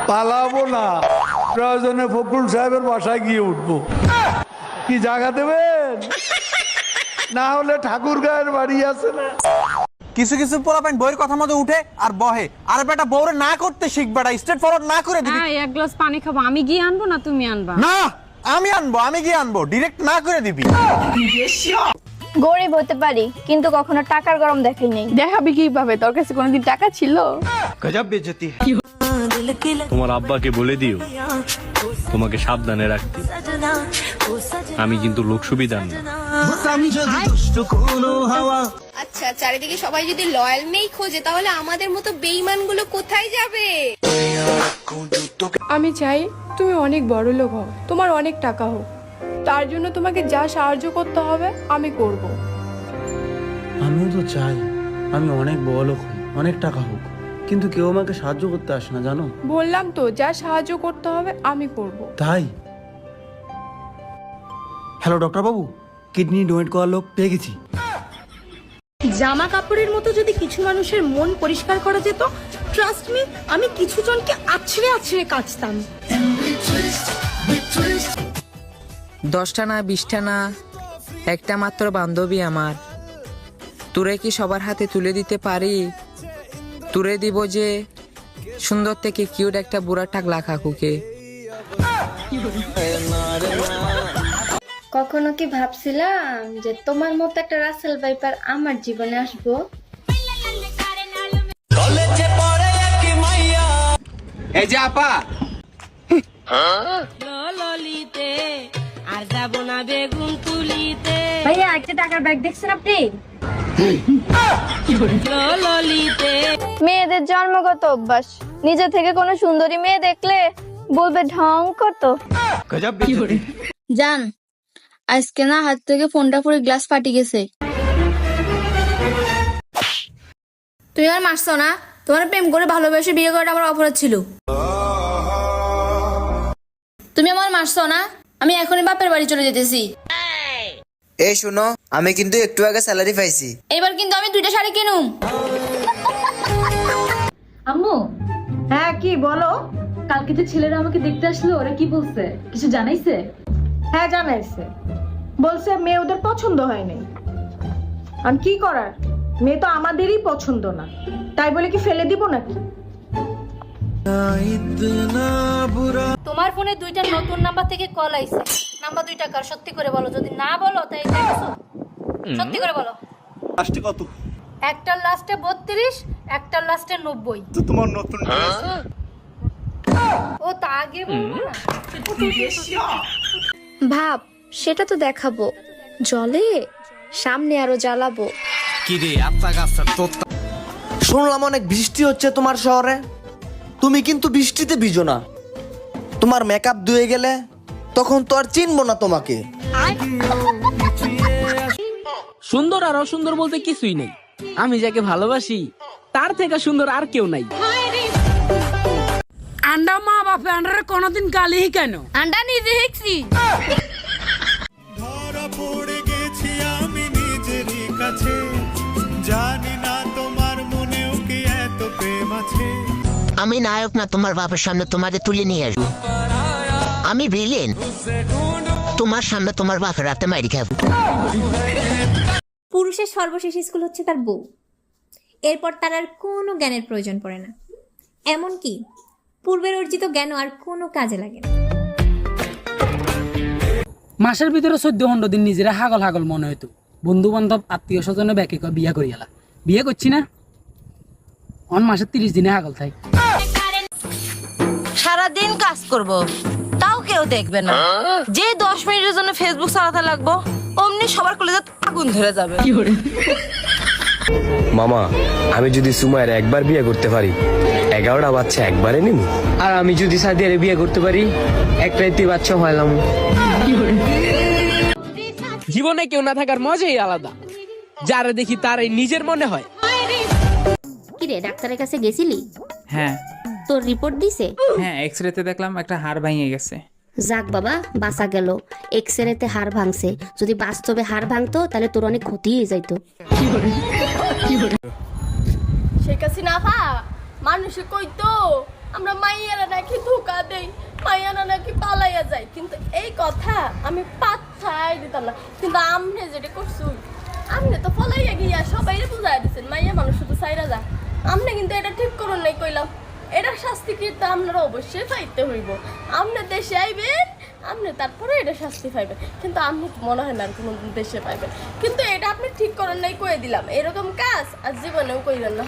পালাবো না, প্রয়োজনে ফখরুল সাহেবের বাসায় গিয়ে উঠবো। কি জায়গা দেবেন? না হলে ঠাকুর গায়ের বাড়ি আছে না। কিছু কিছু পোলাপাইন বইয়ের কথা মতো উঠে আর বহে, আর বেটা বউরে না করতে শিখবেটা, স্ট্রেট ফরওয়ার্ড না করে দিবি। এক গ্লাস পানি খাবো, আমি গিয়ে আনবো না তুমি আনবা? না, আমি গিয়ে আনবো, ডিরেক্ট না করে দিবি। গরিব হতে পারি কিন্তু কখনো টাকার গরম দেখাই নেই। দেখাবি কিভাবে? তোর কাছে কোনোদিন টাকা ছিল? গজব বেজতি। তোমার আব্বাকে বলে দিও তোমাকে সাবধানে রাখতে, আমি কিন্তু লোক সুবিধার না। আচ্ছা, চারিদিকে সবাই যদি লয়াল মেয়ে খোঁজে তাহলে আমাদের মতো বেঈমানগুলো কোথায় যাবে? আমি চাই তুমি অনেক বড় লোক হও, তোমার অনেক টাকা হোক, তার জন্য তোমাকে যা সাহায্য করতে হবে আমি করব। আমিও তো চাই আমি অনেক বড় লোক হই, অনেক টাকা হোক, কিন্তু কেউ আমাকে সাহায্য করতে আসে না, জানো? বললাম তো, যা সাহায্য করতে হবে আমি করব। তাই হ্যালো ডক্টর বাবু, কিডনি ডোনেট করার লোক পেয়ে গেছি। জামা কাপড়ের মতো যদি কিছু মানুষের মন পরিষ্কার করা যেত, ট্রাস্ট মি, আমি কিছু জনকে আছড়ে আছড়ে কাচতাম। 10টা না 20টা না, একটা মাত্র বান্ধবী আমার। তোরে কি সবার হাতে তুলে দিতে পারি? তুলে দিব যে সুন্দর থেকে কিউট একটা বুড়া টাকলা কাকুকে। কখনো কি ভাবছিলাম যে তোমার মতো একটা রাসেল ভাইপার আমার জীবনে আসবো? এই যে আপা, আর যাব না বেগুন তুলিতে। ভাইয়া একটা টাকার ব্যাগ দেখছেন আপনি? মেয়েদের জন্মগত অভ্যাস, নিজে থেকে কোনো সুন্দরী মেয়ে দেখলে বলবে ঢং কত। গজব বেজতি। জান, আজকে না হাত থেকে ফোনটা পুরো গ্লাস ফাটি গেছে। তুমি আমার মারছো না? তোমার প্রেম করে ভালোবেসে বিয়ে করাটা আমার অপরাধ ছিল। তুমি আমার মারছো না? আমি এখনই বাপের বাড়ি চলে যেতেছি। এই শুনো, আমি কিন্তু একটু আগে স্যালারি পাইছি। এবার কিন্তু আমি 2টা শাড়ি কিনুম। আম্মু, হ্যাঁ কি বলো? কালকে যে ছেলেরা আমাকে দেখতে আসলো, ওরা কি বলছে? কিছু জানাইছে? হ্যাঁ জানাইছে, বলছে মেয়ে ওদের পছন্দ হয়নি। আর কি করার, মেয়ে তো আমাদেরই পছন্দ না, তাই বলে কি ফেলে দিব নাকি? তোমার ফোনে 2টা নতুন নাম্বার থেকে কল আইছে। নাম্বার 2টা কার? সত্যি করে বলো, যদি না বলো তাই দেখছো। সত্যি করে বলো। লাস্টে কত? একটার লাস্টে 32, একটার লাস্টে 90। তো তোমার নতুন ও তা আগে বলবো না। ভাব, সেটা তো দেখাবো। জলে সামনে আরো জ্বালাবো। কি রে আত্মা গাছটা তোর। শুনলাম অনেক বৃষ্টি হচ্ছে তোমার শহরে, তুমি কিন্তু বৃষ্টিতে ভিজো না। তোমার মেকআপ ধুয়ে গেলে তখন তো আর চিনবো না তোমাকে। সুন্দর আর অসুন্দর বলতে কিছুই নেই, আমি যাকে ভালোবাসি তার থেকে সুন্দর আর কেউ নাই। আন্ডা মা বাপে আন্ডারে কোনোদিন গালি কেন? আন্ডা নিজে হেক্সি। ধরা পড়ে গেছি আমি নিজেরই কাছে, জানি না তোমার মনেও কি এত প্রেম আছে। আমি নায়ক না তোমার বাপের সামনে তোমাকে তুলে নিয়ে আসবো। আমি ভিলেন, তোমার সামনে তোমার বাপের হাতে মাইরি খাবো। পুরুষের সর্বশেষ স্কুল হচ্ছে তার বউ। এরপর তার আর কোনো জ্ঞানের প্রয়োজন পড়ে না, এমনকি পূর্বের অর্জিত জ্ঞান আর কোনো কাজে লাগে না। মাসের ভিতরে 14 দিন নিজেরা হাগল হাগল মনে হইতো, বন্ধু বান্ধব আত্মীয় স্বজনে ব্যাকে বিয়া করি গেলা। বিয়ে করছি না, অন মাসের 30 দিনে হাগল থাই। সারাদিন কাজ করব, তাও কেউ দেখবে না। যে 10 মিনিটের জন্য ফেসবুক চালাতে লাগবো, অমনি সবার কলেজে আগুন ধরে যাবে। মামা, আমি যদি সুমায়ের একবার বিয়ে করতে পারি 11টা বাচ্চা একবারে নিব, আর আমি যদি সাদিয়ার বিয়ে করতে পারি এক রাতে বাচ্চা হইলাম। জীবনে কেউ না থাকার মজাই আলাদা, যারা দেখি তারাই নিজের মনে হয়। কিরে, ডাক্তারের কাছে গেছিলি? হ্যাঁ তোর রিপোর্ট দিছে? হ্যাঁ, এক্সরেতে দেখলাম একটা হাড় ভেঙে গেছে। যাক বাবা, বাঁচা গেল। এক্সরেতে হাড় ভাঙছে, যদি বাস্তবে হাড় ভাঙতো তাহলে তোর অনেক ক্ষতি হয়ে যাইতো। শেখ হাসিনা মানুষে কইতো আমরা মাইয়ারা নাকি ধোকা দেই, মাইয়ারা নাকি পালাইয়া যায়, কিন্তু এই কথা আমি পাত্তাই দিতাম না। কিন্তু আমনে যেটা করছুন, আমনে তো ফলাইয়া গিয়া সবাই বুঝাই দিচ্ছেন মাইয়া মানুষ শুধু সাইরা যা। আমনে কিন্তু এটা ঠিক করুন নাই কইলাম, এটার শাস্তি কিন্তু আপনারা অবশ্যই পাইতে হইব। আপনি দেশে আইবেন, আপনি তারপরে এটা শাস্তি পাইবেন, কিন্তু আপনি মনে হয় না আর কোনো দেশে পাইবেন। কিন্তু এটা আপনি ঠিক করেন নাই কয়ে দিলাম, এরকম কাজ আর জীবনেও কইলেন না।